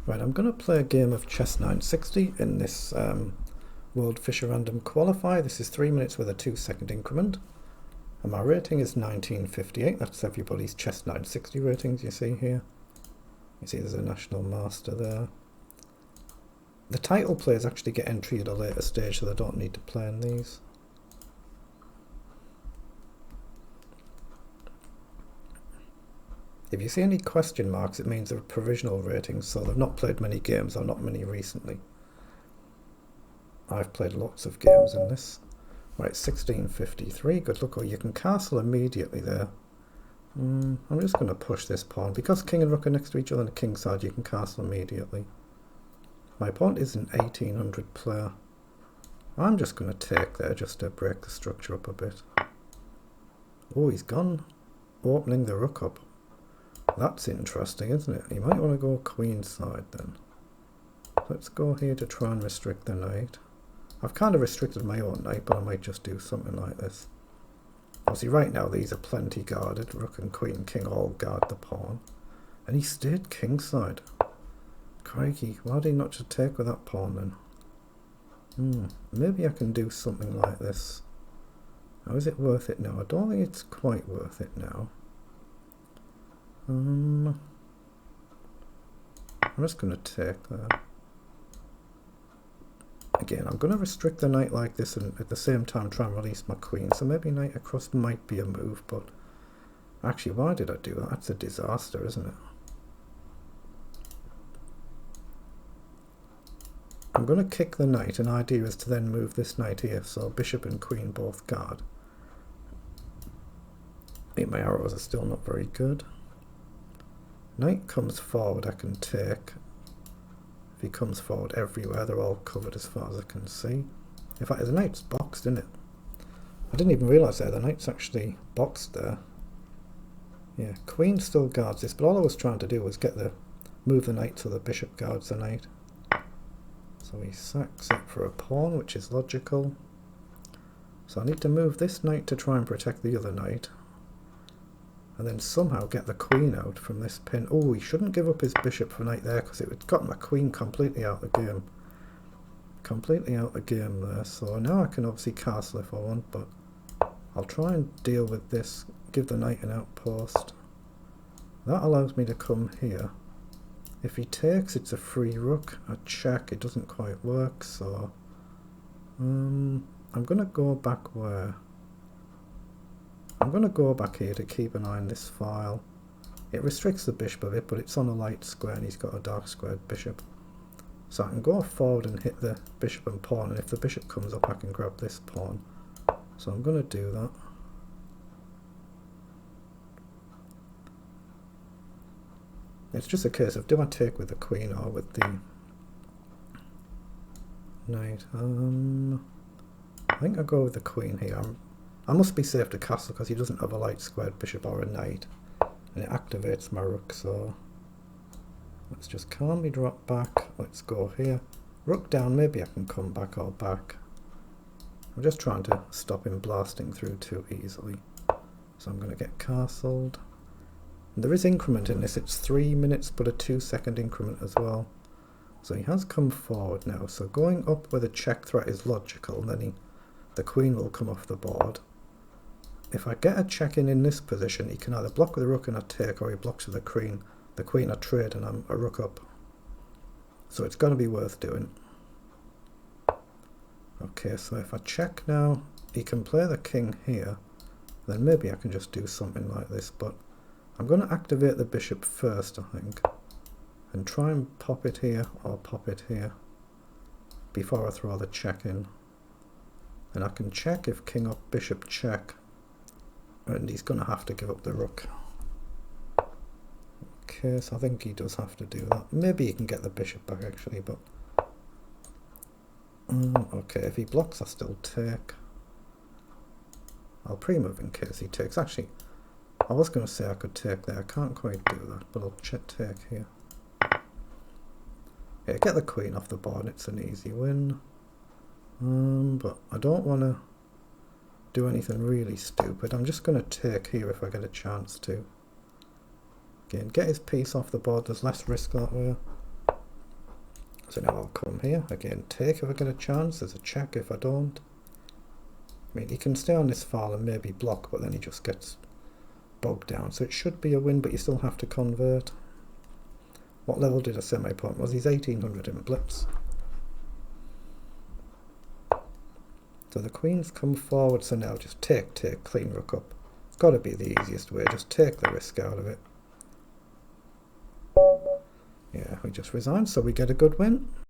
Right, I'm going to play a game of chess960 in this World Fischer Random Qualifier. This is 3 minutes with a 2-second increment. And my rating is 1958. That's everybody's chess960 ratings you see here. You see there's a national master there. The title players actually get entry at a later stage, so they don't need to play in these. If you see any question marks, it means they're provisional ratings, so they've not played many games, or not many recently. I've played lots of games in this. Right, 1653, good luck. Oh, you can castle immediately there. I'm just going to push this pawn. Because king and rook are next to each other on the king side, you can castle immediately. My opponent is an 1800 player. I'm just going to take there just to break the structure up a bit. Oh, he's gone, opening the rook up. That's interesting, isn't it? You might want to go queen side then. Let's go here to try and restrict the knight. I've kind of restricted my own knight, but I might just do something like this. Obviously right now these are plenty guarded. Rook and queen and king all guard the pawn. And he stayed kingside. Crikey, why did he not just take with that pawn then? Maybe I can do something like this. Now is it worth it now? I don't think it's quite worth it now. I'm just going to take that. Again, I'm going to restrict the knight like this and at the same time try and release my queen. So maybe knight across might be a move, but actually why did I do that? That's a disaster, isn't it? I'm going to kick the knight. An idea is to then move this knight here, so bishop and queen both guard. I think my arrows are still not very good. Knight comes forward, I can take. If he comes forward everywhere, they're all covered as far as I can see. In fact, the knight's boxed, isn't it? I didn't even realise there, the knight's actually boxed there. Yeah, queen still guards this, but all I was trying to do was move the knight so the bishop guards the knight. So he sacks it for a pawn, which is logical. So I need to move this knight to try and protect the other knight. And then somehow get the queen out from this pin. Oh, he shouldn't give up his bishop for knight there because it would got my queen completely out of the game. Completely out of the game there. So now I can obviously castle if I want, but I'll try and deal with this. Give the knight an outpost. That allows me to come here. If he takes, it's a free rook. A check, it doesn't quite work, so I'm going to go back where? I'm going to go back here to keep an eye on this file. It restricts the bishop a bit, but it's on a light square and he's got a dark squared bishop. So I can go forward and hit the bishop and pawn, and if the bishop comes up I can grab this pawn. So I'm going to do that. It's just a case of do I take with the queen or with the knight? I think I'll go with the queen here. I must be safe to castle because he doesn't have a light squared bishop or a knight, and it activates my rook. So let's just calmly drop back. Let's go here. Rook down, maybe I can come back or back. I'm just trying to stop him blasting through too easily. So I'm going to get castled. And there is increment in this. It's 3 minutes but a 2-second increment as well. So he has come forward now. So going up with a check threat is logical. Then the queen will come off the board. If I get a check in this position, he can either block with the rook and I take, or he blocks with the queen I trade and I'm a rook up. So it's going to be worth doing. Okay, so if I check now, he can play the king here. Then maybe I can just do something like this, but I'm going to activate the bishop first, I think. And try and pop it here or pop it here before I throw the check in. And I can check if king up bishop check. And he's going to have to give up the rook. Okay, so I think he does have to do that. Maybe he can get the bishop back actually, but okay, if he blocks I still take. I'll pre-move in case he takes. Actually, I was going to say I could take there. I can't quite do that, but I'll take here. Yeah, get the queen off the board. It's an easy win. But I don't want to do anything really stupid. I'm just going to take here if I get a chance to. Again, get his piece off the board. There's less risk that way. So now I'll come here, again take if I get a chance, there's a check if I don't. I mean, he can stay on this file and maybe block, but then he just gets bogged down. So it should be a win, but you still have to convert. What level did I say my point was? He's 1800 in blips. So the queen's come forward, so now just take, clean rook up. It's got to be the easiest way, just take the risk out of it. Yeah, we just resigned, so we get a good win.